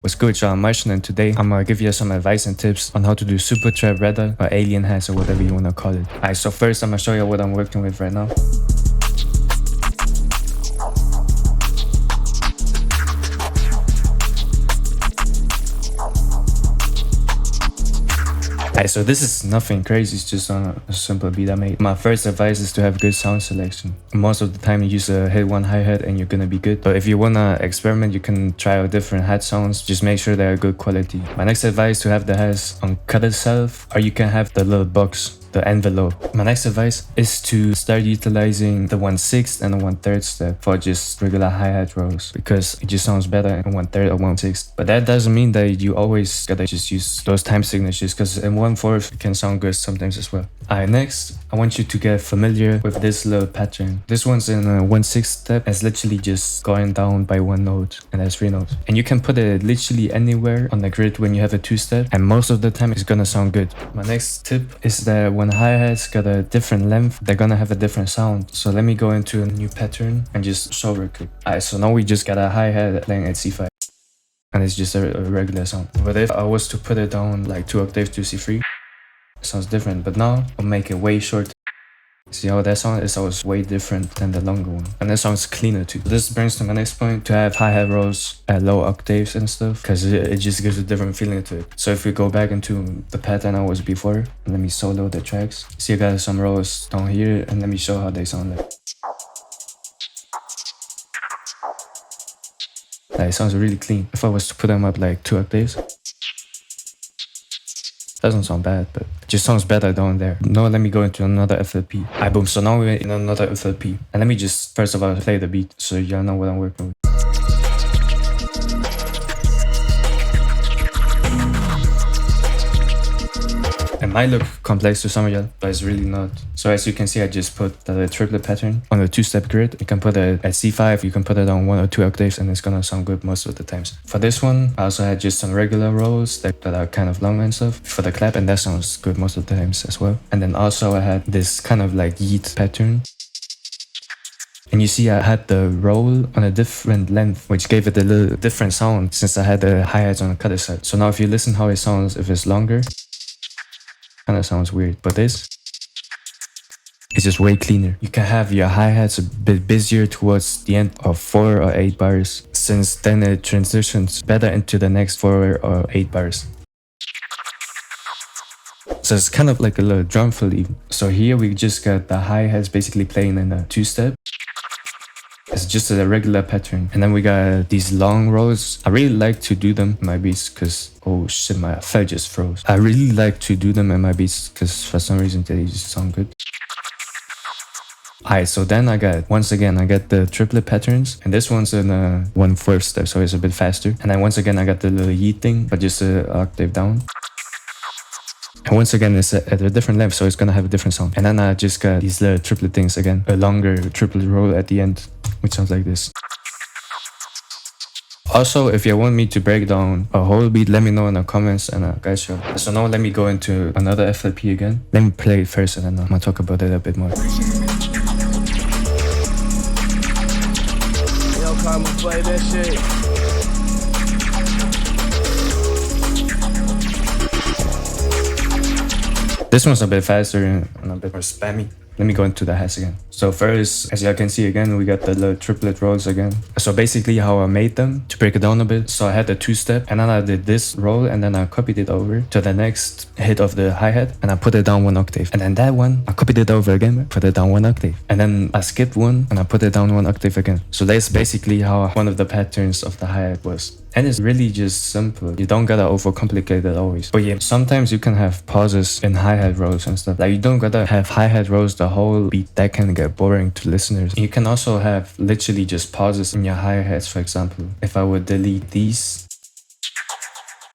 What's good, y'all? I'm Martian, and today I'm gonna give you some advice and tips on how to do Supertrap Redda or alien hats or whatever you wanna call it. Alright, so first I'm gonna show you what I'm working with right now. Alright, so this is nothing crazy, it's just a simple beat I made. My first advice is to have good sound selection. Most of the time you use a hit one hi-hat and you're gonna be good. But if you wanna experiment, you can try out different hat sounds. Just make sure they're good quality. My next advice is to have the hats uncut itself, or you can have the little box, the envelope. My next advice is to start utilizing the 1/6 and the 1/3 step for just regular hi-hat rolls, because it just sounds better in 1/3 or 1/6. But that doesn't mean that you always gotta just use those time signatures, because in 1/4 it can sound good sometimes as well. Alright, next I want you to get familiar with this little pattern. This one's in a 1/6 step. It's literally just going down by one note, and there's 3 notes. And you can put it literally anywhere on the grid when you have a 2-step, and most of the time it's gonna sound good. My next tip is that when hi-hats got a different length, they're gonna have a different sound. So let me go into a new pattern and just show real quick. Alright, so now we just got a hi-hat playing at C5. And it's just a regular sound. But if I was to put it down like 2 octaves to C3, it sounds different. But now I'll make it way shorter. See how that sound is always way different than the longer one, and that sounds cleaner too. This brings to my next point, to have hi-hat rolls at low octaves and stuff, because it just gives a different feeling to it. So if we go back into the pattern I was before, let me solo the tracks. See, I got some rolls down here, and let me show how they sound like. It sounds really clean. If I was to put them up like 2 octaves, doesn't sound bad, but it just sounds better down there. Now let me go into another FLP. Alright, boom, so now we're in another FLP. And let me just first of all play the beat so y'all know what I'm working with. It might look complex to some of y'all, but it's really not. So as you can see, I just put the triplet pattern on a 2-step grid. You can put it at C5, you can put it on 1 or 2 octaves, and it's gonna sound good most of the times. For this one, I also had just some regular rolls that are kind of long and stuff for the clap, and that sounds good most of the times as well. And then also I had this kind of like yeet pattern. And you see I had the roll on a different length, which gave it a little different sound since I had the hi-hats on the cutter side. So now if you listen how it sounds if it's longer, kind of sounds weird, but this is just way cleaner. You can have your hi-hats a bit busier towards the end of 4 or 8 bars, since then it transitions better into the next 4 or 8 bars. So it's kind of like a little drum fill even. So here we just got the hi-hats basically playing in a 2-step. It's just a regular pattern. And then we got these long rolls. I really like to do them in my beats because, oh shit, my file just froze. I really like to do them in my beats because for some reason they just sound good. Alright, so then I got the triplet patterns, and this one's in a 1/4 step, so it's a bit faster. And then once again I got the little yeet thing, but just an octave down. And once again, it's at a different length, so it's gonna have a different sound. And then I just got these little triplet things again, a longer triplet roll at the end, which sounds like this. Also, if you want me to break down a whole beat, let me know in the comments and I'll guide you. So now let me go into another FLP again. Let me play it first and then I'm gonna talk about it a bit more. Yo, come and play that shit. This one's a bit faster and a bit more spammy. Let me go into the hats again. So first, as y'all can see again, we got the little triplet rolls again. So basically how I made them, to break it down a bit. So I had the 2-step, and then I did this roll, and then I copied it over to the next hit of the hi-hat, and I put it down 1 octave. And then that one, I copied it over again, put it down 1 octave. And then I skipped one, and I put it down 1 octave again. So that's basically how one of the patterns of the hi-hat was. And it's really just simple. You don't gotta overcomplicate it always. But yeah, sometimes you can have pauses in hi-hat rolls and stuff. Like you don't gotta have hi-hat rolls the whole beat. That can get boring to listeners. You can also have literally just pauses in your hi-hats, for example. If I would delete these,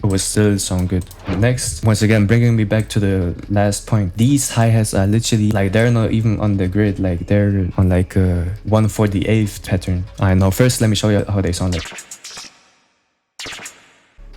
it would still sound good. Next, once again, bringing me back to the last point. These hi-hats are literally like, they're not even on the grid. Like they're on like a 1/48 pattern. I know. First, let me show you how they sound like.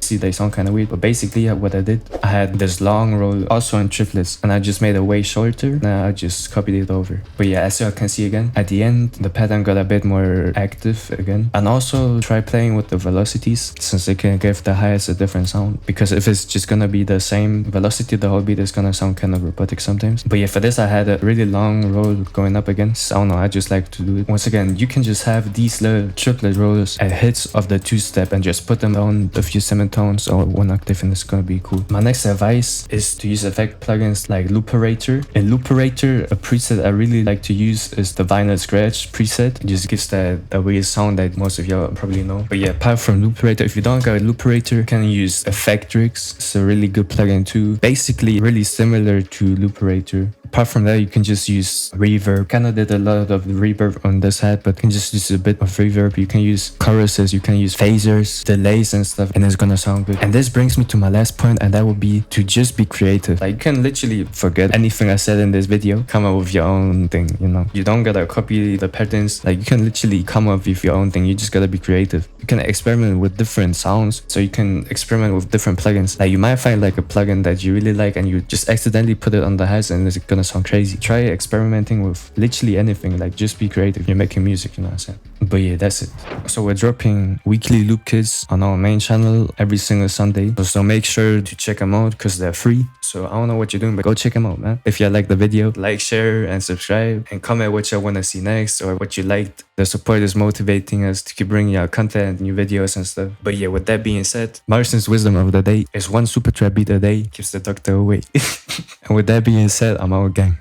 See, they sound kind of weird, but basically what I did, I had this long roll also in triplets, and I just made it way shorter. Now I just copied it over. But yeah, as you can see again, at the end, the pattern got a bit more active again. And also try playing with the velocities, since it can give the hi-hats a different sound. Because if it's just gonna be the same velocity, the whole beat is gonna sound kind of robotic sometimes. But yeah, for this I had a really long roll going up against. I don't know, I just like to do it. Once again, you can just have these little triplet rolls at hits of the two-step and just put them on a few semitones or one octave, and it's gonna be cool. My next advice is to use effect plugins like Looperator. In Looperator, a preset I really like to use is the vinyl scratch preset. It just gives that weird sound that most of y'all probably know. But yeah, apart from Looperator, if you don't got Looperator, you can use Effectrix. It's a really good plugin too. Basically really similar to Looperator. Apart from that, you can just use reverb. Kinda did a lot of reverb on this hat, but you can just use a bit of reverb. You can use choruses, you can use phasers, delays and stuff, and it's gonna sound good. And this brings me to my last point, and that would be to just be creative. Like, you can literally forget anything I said in this video, come up with your own thing, you know? You don't gotta copy the patterns. Like, you can literally come up with your own thing. You just gotta be creative. You can experiment with different sounds, so you can experiment with different plugins. Like, you might find like a plugin that you really like, and you just accidentally put it on the hats, and it's gonna sound crazy. Try experimenting with literally anything. Like, just be creative. You're making music, you know what I'm saying? But yeah, that's it. So we're dropping weekly loop kits on our main channel every single Sunday, so make sure to check them out because they're free. So I don't know what you're doing, but go check them out, man. If you like the video, like, share and subscribe, and comment what you want to see next or what you liked. The support is motivating us to keep bringing out content, new videos and stuff. But yeah, with that being said, Marston's wisdom of the day is one Supertrap beat a day keeps the doctor away. And with that being said, I'm out, gang.